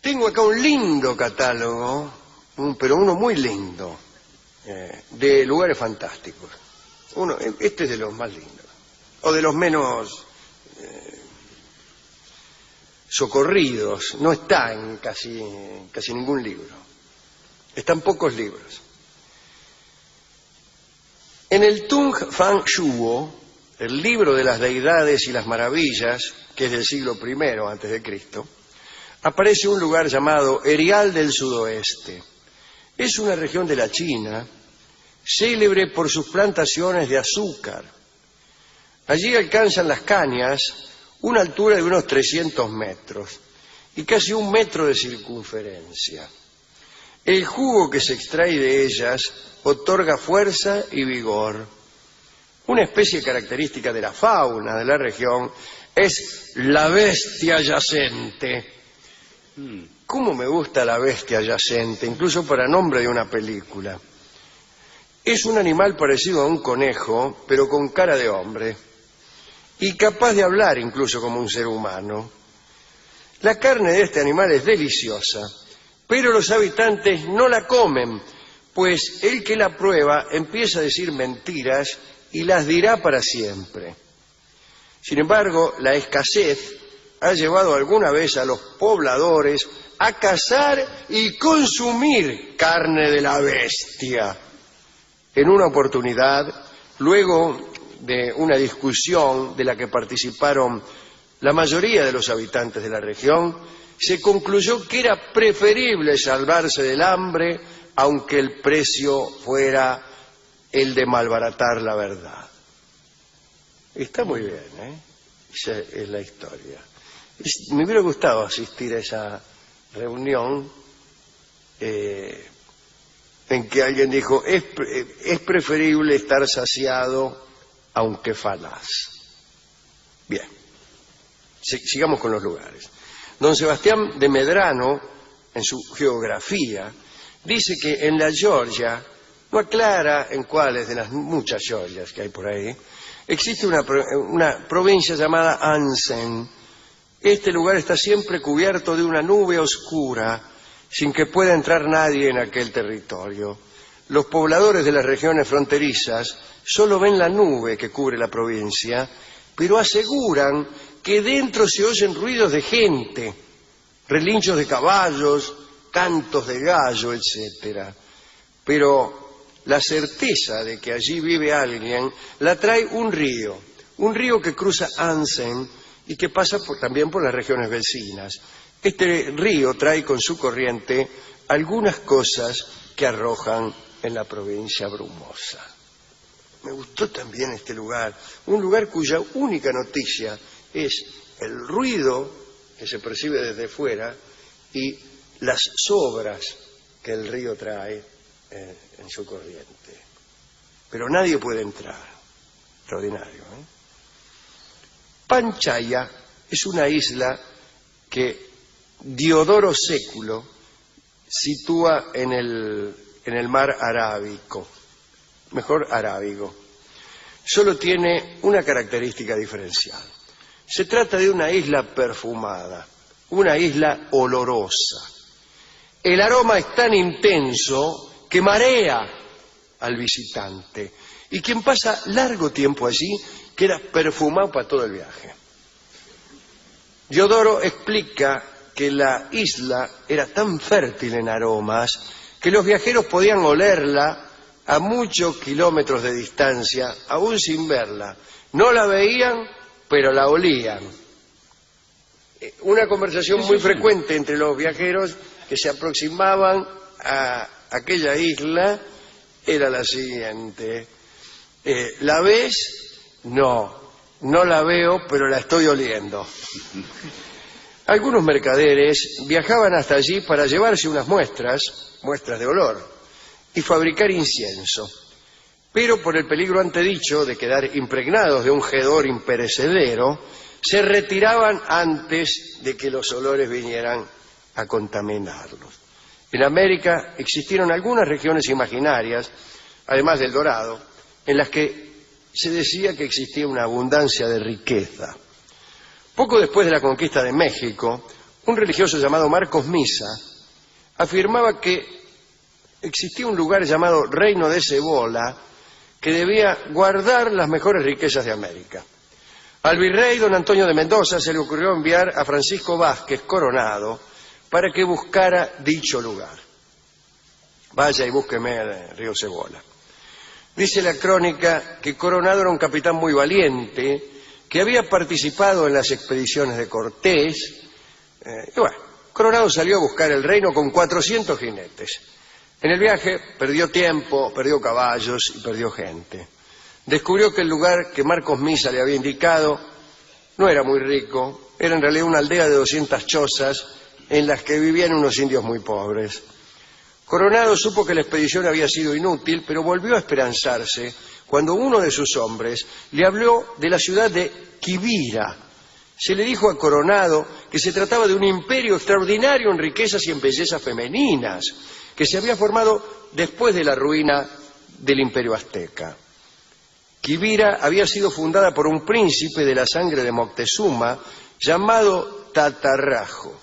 Tengo acá un lindo catálogo, pero uno muy lindo, de lugares fantásticos. Este es de los más lindos, o de los menos socorridos. No está en casi ningún libro. Están pocos libros. En el Tung Fan Shuo, el libro de las deidades y las maravillas, que es del siglo I antes de Cristo, aparece un lugar llamado Erial del Sudoeste. Es una región de la China célebre por sus plantaciones de azúcar. Allí alcanzan las cañas una altura de unos 300 metros y casi 1 metro de circunferencia. El jugo que se extrae de ellas otorga fuerza y vigor. Una especie característica de la fauna de la región es la bestia yacente. ¿Cómo me gusta la bestia yacente? Incluso para nombre de una película. Es un animal parecido a un conejo, pero con cara de hombre, y capaz de hablar incluso como un ser humano. La carne de este animal es deliciosa, pero los habitantes no la comen, pues el que la prueba empieza a decir mentiras y las dirá para siempre. Sin embargo, la escasez ha llevado alguna vez a los pobladores a cazar y consumir carne de la bestia. En una oportunidad, luego de una discusión de la que participaron la mayoría de los habitantes de la región, se concluyó que era preferible salvarse del hambre, aunque el precio fuera el de malbaratar la verdad. Está muy bien, ¿eh? Esa es la historia. Me hubiera gustado asistir a esa reunión en que alguien dijo, es preferible estar saciado aunque falaz. Bien, sigamos con los lugares. Don Sebastián de Medrano, en su geografía, dice que en la Georgia, no aclara en cuáles de las muchas Georgias que hay por ahí, existe una provincia llamada Ansen. Este lugar está siempre cubierto de una nube oscura, sin que pueda entrar nadie en aquel territorio. Los pobladores de las regiones fronterizas solo ven la nube que cubre la provincia, pero aseguran que dentro se oyen ruidos de gente, relinchos de caballos, cantos de gallo, etc. Pero la certeza de que allí vive alguien la trae un río que cruza Ansen y que pasa también por las regiones vecinas. Este río trae con su corriente algunas cosas que arrojan en la provincia brumosa. Me gustó también este lugar, un lugar cuya única noticia es el ruido que se percibe desde fuera y las sobras que el río trae en su corriente. Pero nadie puede entrar. Extraordinario, ¿eh? Panchaya es una isla que Diodoro Século sitúa en el mar Arábico, mejor Arábigo. Solo tiene una característica diferencial. Se trata de una isla perfumada, una isla olorosa. El aroma es tan intenso que marea al visitante y quien pasa largo tiempo allí queda perfumado para todo el viaje. Diodoro explica que la isla era tan fértil en aromas que los viajeros podían olerla a muchos kilómetros de distancia, aún sin verla. No la veían, pero la olían. Una conversación muy frecuente entre los viajeros que se aproximaban a aquella isla era la siguiente. ¿La ves? No la veo, pero la estoy oliendo. Algunos mercaderes viajaban hasta allí para llevarse unas muestras de olor, y fabricar incienso. Pero por el peligro antedicho de quedar impregnados de un hedor imperecedero, se retiraban antes de que los olores vinieran a contaminarlos. En América existieron algunas regiones imaginarias, además del Dorado, en las que se decía que existía una abundancia de riqueza. Poco después de la conquista de México, un religioso llamado Marcos Misa afirmaba que existía un lugar llamado Reino de Cebola que debía guardar las mejores riquezas de América. Al virrey don Antonio de Mendoza se le ocurrió enviar a Francisco Vázquez Coronado para que buscara dicho lugar. Vaya y búsqueme el río Cebola. Dice la crónica que Coronado era un capitán muy valiente, que había participado en las expediciones de Cortés. Y bueno, Coronado salió a buscar el reino con 400 jinetes. En el viaje perdió tiempo, perdió caballos y perdió gente. Descubrió que el lugar que Marcos Misa le había indicado no era muy rico, era en realidad una aldea de 200 chozas en las que vivían unos indios muy pobres. Coronado supo que la expedición había sido inútil, pero volvió a esperanzarse cuando uno de sus hombres le habló de la ciudad de Quivira. Se le dijo a Coronado que se trataba de un imperio extraordinario en riquezas y en bellezas femeninas, que se había formado después de la ruina del imperio azteca. Quivira había sido fundada por un príncipe de la sangre de Moctezuma llamado Tatarrajo.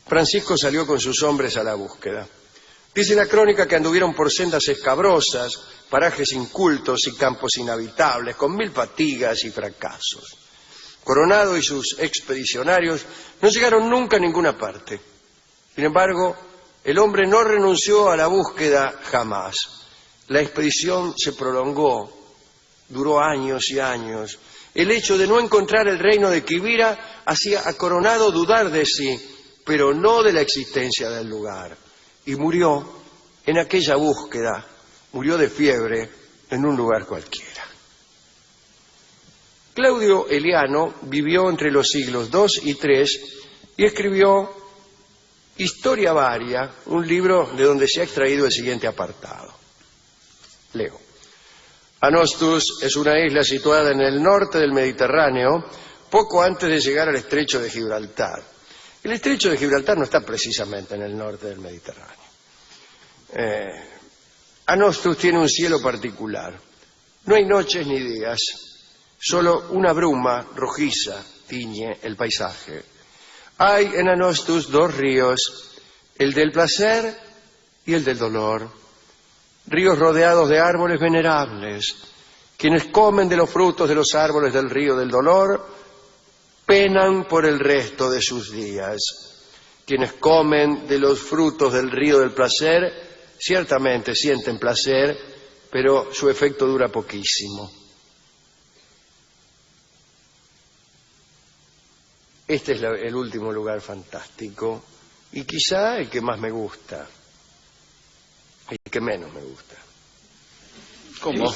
Francisco salió con sus hombres a la búsqueda. Dice la crónica que anduvieron por sendas escabrosas, parajes incultos y campos inhabitables, con 1000 fatigas y fracasos. Coronado y sus expedicionarios no llegaron nunca a ninguna parte. Sin embargo, el hombre no renunció a la búsqueda jamás. La expedición se prolongó, duró años y años. El hecho de no encontrar el reino de Quivira hacía a Coronado dudar de sí, pero no de la existencia del lugar. Y murió en aquella búsqueda, murió de fiebre en un lugar cualquiera. Claudio Eliano vivió entre los siglos II y III y escribió Historia Varia, un libro de donde se ha extraído el siguiente apartado. Leo. Anostus es una isla situada en el norte del Mediterráneo, poco antes de llegar al estrecho de Gibraltar. El estrecho de Gibraltar no está precisamente en el norte del Mediterráneo. Anostus tiene un cielo particular. No hay noches ni días, solo una bruma rojiza tiñe el paisaje. Hay en Anostus 2 ríos, el del placer y el del dolor. Ríos rodeados de árboles venerables. Quienes comen de los frutos de los árboles del río del dolor penan por el resto de sus días. Quienes comen de los frutos del río del placer ciertamente sienten placer, pero su efecto dura poquísimo. Este es el último lugar fantástico y quizá el que más me gusta, el que menos me gusta. ¿Cómo?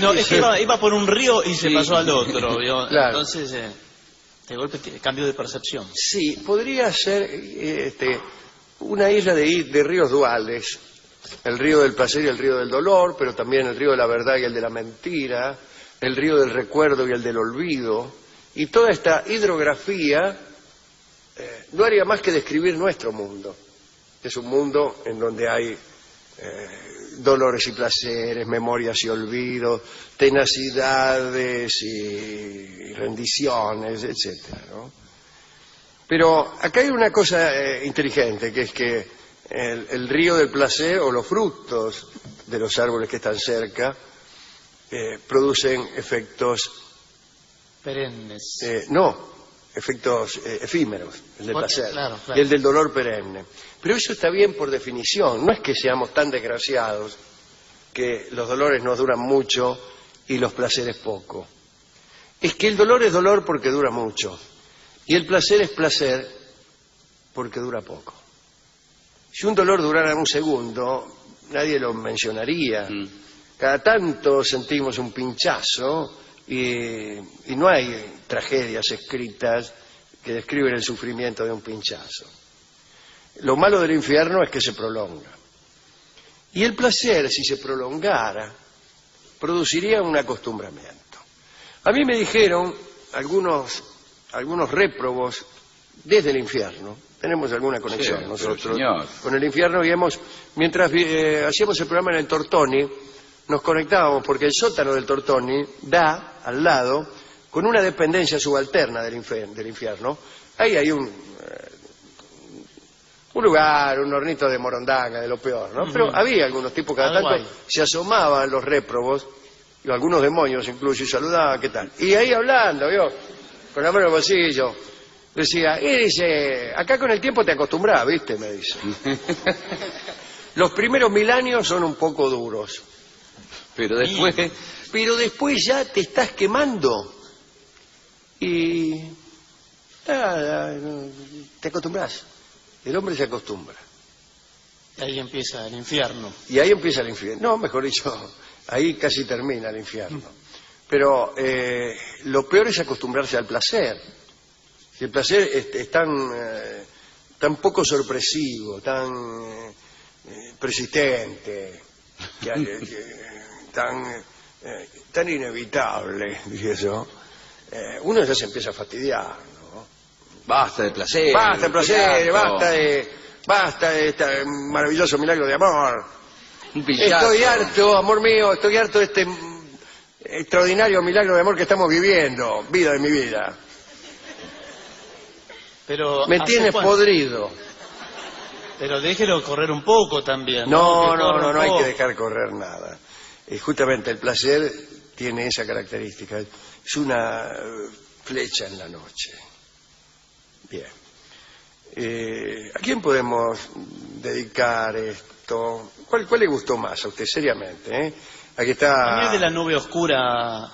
No, es que iba por un río y se pasó al otro. Claro. Entonces, de golpe cambio de percepción. Sí, podría ser una isla de ríos duales, el río del placer y el río del dolor, pero también el río de la verdad y el de la mentira, el río del recuerdo y el del olvido, y toda esta hidrografía no haría más que describir nuestro mundo. Es un mundo en donde hay dolores y placeres, memorias y olvidos, tenacidades y rendiciones, etcétera, ¿no? Pero acá hay una cosa inteligente, que es que el río del placer o los frutos de los árboles que están cerca producen efectos perennes. Efectos efímeros, el del placer, claro. Y el del dolor perenne. Pero eso está bien por definición, no es que seamos tan desgraciados que los dolores nos duran mucho y los placeres poco. Es que el dolor es dolor porque dura mucho y el placer es placer porque dura poco. Si un dolor durara un segundo, nadie lo mencionaría. Cada tanto sentimos un pinchazo y no hay tragedias escritas que describen el sufrimiento de un pinchazo. Lo malo del infierno es que se prolonga. Y el placer, si se prolongara, produciría un acostumbramiento. A mí me dijeron algunos réprobos desde el infierno. Tenemos alguna conexión nosotros con el infierno y mientras hacíamos el programa en el Tortoni, nos conectábamos porque el sótano del Tortoni da al lado con una dependencia subalterna del infierno. Ahí hay un lugar, un hornito de morondanga, de lo peor, ¿no? Pero había algunos tipos que cada tanto se asomaban los réprobos, y algunos demonios incluso, y saludaban, ¿qué tal? Y ahí hablando, ¿vio? Con la mano en el bolsillo, decía, y dice, acá con el tiempo te acostumbras, ¿viste? Me dice. Los primeros 1000 años son un poco duros. Pero después ya te estás quemando y te acostumbras. El hombre se acostumbra. Y ahí empieza el infierno. Y ahí empieza el infierno. No, mejor dicho, ahí casi termina el infierno. Pero lo peor es acostumbrarse al placer. Si el placer es tan poco sorpresivo, tan persistente, tan inevitable, dije yo, uno ya se empieza a fastidiar, ¿no? basta de placer. Basta de placer, basta de este maravilloso milagro de amor. Un pillazo. Estoy harto, amor mío, estoy harto de este extraordinario milagro de amor que estamos viviendo, vida de mi vida. Pero Me tienes podrido. Pero déjelo correr un poco también. No hay que dejar correr nada. Justamente el placer tiene esa característica. Es una flecha en la noche. Bien. ¿A quién podemos dedicar esto? ¿Cuál le gustó más a usted, seriamente? Aquí está... A mí el de la nube oscura...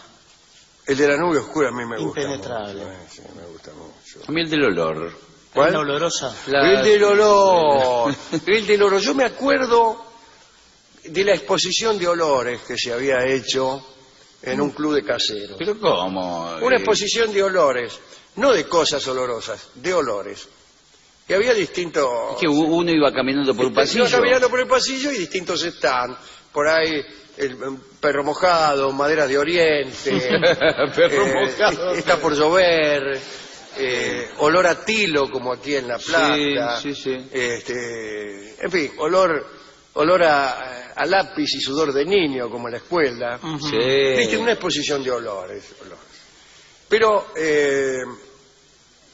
El de la nube oscura a mí me gusta impenetrable. mucho. Sí, me gusta mucho. A mí el del olor. ¿Cuál? ¿La olorosa? El del olor. El del olor. Yo me acuerdo de la exposición de olores que se había hecho en un club de caseros. ¿Pero cómo? Una exposición de olores, no de cosas olorosas, de olores. Y había distintos... Es que uno iba caminando por un pasillo. Iba caminando por el pasillo y distintos están. Por ahí el perro mojado, madera de oriente. Perro mojado. Está por llover. Olor a tilo, como aquí en La Plata. Sí. En fin, olor a lápiz y sudor de niño, como en la escuela. Sí. Viste, una exposición de olores. Pero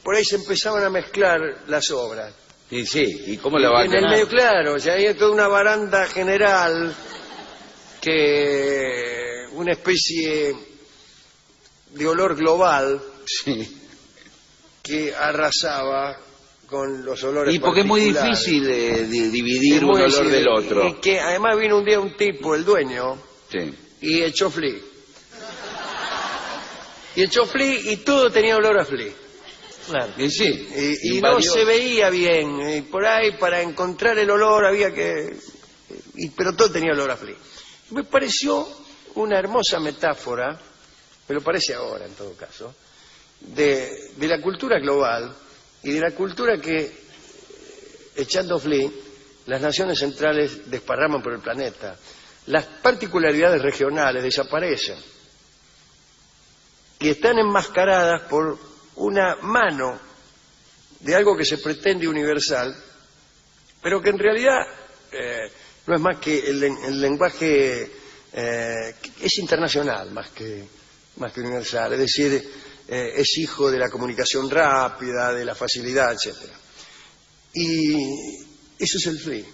por ahí se empezaban a mezclar las obras. Sí, ¿y cómo la va a En el tener? medio, claro, ya hay toda una baranda general que una especie de olor global que arrasaba con los olores. Y porque es muy difícil de dividir un olor del otro. Y que además vino un día un tipo, el dueño, Sí. y echó flea. Y todo tenía olor a flea. Claro. Y sí. Y no se veía bien. Y por ahí, para encontrar el olor, había que... pero todo tenía olor a flea. Me pareció una hermosa metáfora, me lo parece ahora en todo caso, de la cultura global y de la cultura que, echando flea, las naciones centrales desparraman por el planeta. Las particularidades regionales desaparecen y están enmascaradas por una mano de algo que se pretende universal, pero que en realidad no es más que el lenguaje es internacional más que universal, es decir, es hijo de la comunicación rápida, de la facilidad, etcétera. Y eso es el flea.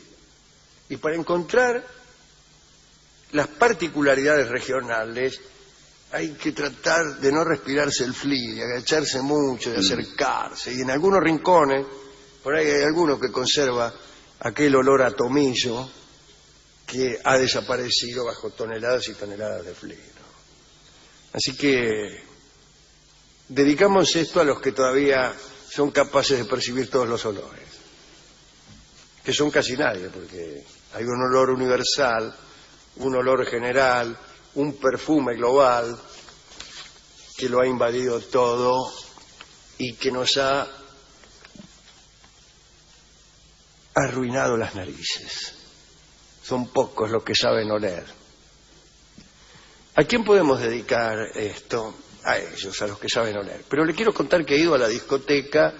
Y para encontrar las particularidades regionales hay que tratar de no respirarse el flea, de agacharse mucho, de acercarse. Y en algunos rincones, por ahí hay alguno que conserva aquel olor a tomillo que ha desaparecido bajo toneladas y toneladas de flea, ¿no? Así que dedicamos esto a los que todavía son capaces de percibir todos los olores, que son casi nadie, porque hay un olor universal, un olor general, un perfume global que lo ha invadido todo y que nos ha arruinado las narices. Son pocos los que saben oler. ¿A quién podemos dedicar esto? A ellos, a los que saben oler. Pero le quiero contar que he ido a la discoteca.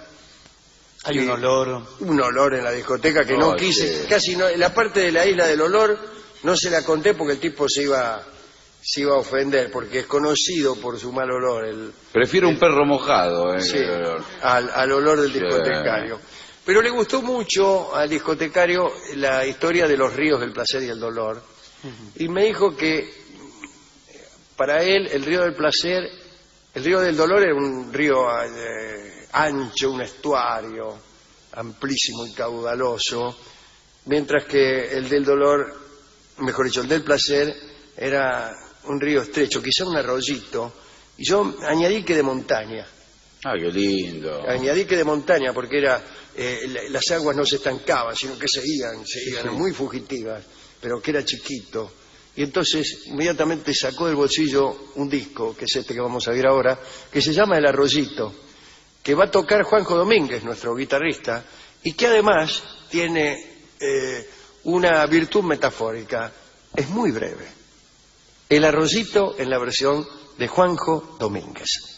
Hay un olor. Un olor en la discoteca que no quise, casi no, la parte de la isla del olor no se la conté porque el tipo se iba se iba a ofender porque es conocido por su mal olor. Prefiero un perro mojado. Sí, al olor del discotecario. Pero le gustó mucho al discotecario la historia de los ríos del placer y el dolor. Y me dijo que para él el río del placer, el río del dolor era un río ancho, un estuario amplísimo y caudaloso, mientras que el del dolor, mejor dicho, el del placer era un río estrecho, quizá un arroyito, y yo añadí que de montaña. Ah, qué lindo. Añadí que de montaña porque las aguas no se estancaban, sino que seguían, muy fugitivas, pero que era chiquito. Y entonces inmediatamente sacó del bolsillo un disco, que es este que vamos a ver ahora, que se llama El Arroyito, que va a tocar Juanjo Domínguez, nuestro guitarrista, y que además tiene una virtud metafórica. Es muy breve. El Arroyito en la versión de Juanjo Domínguez.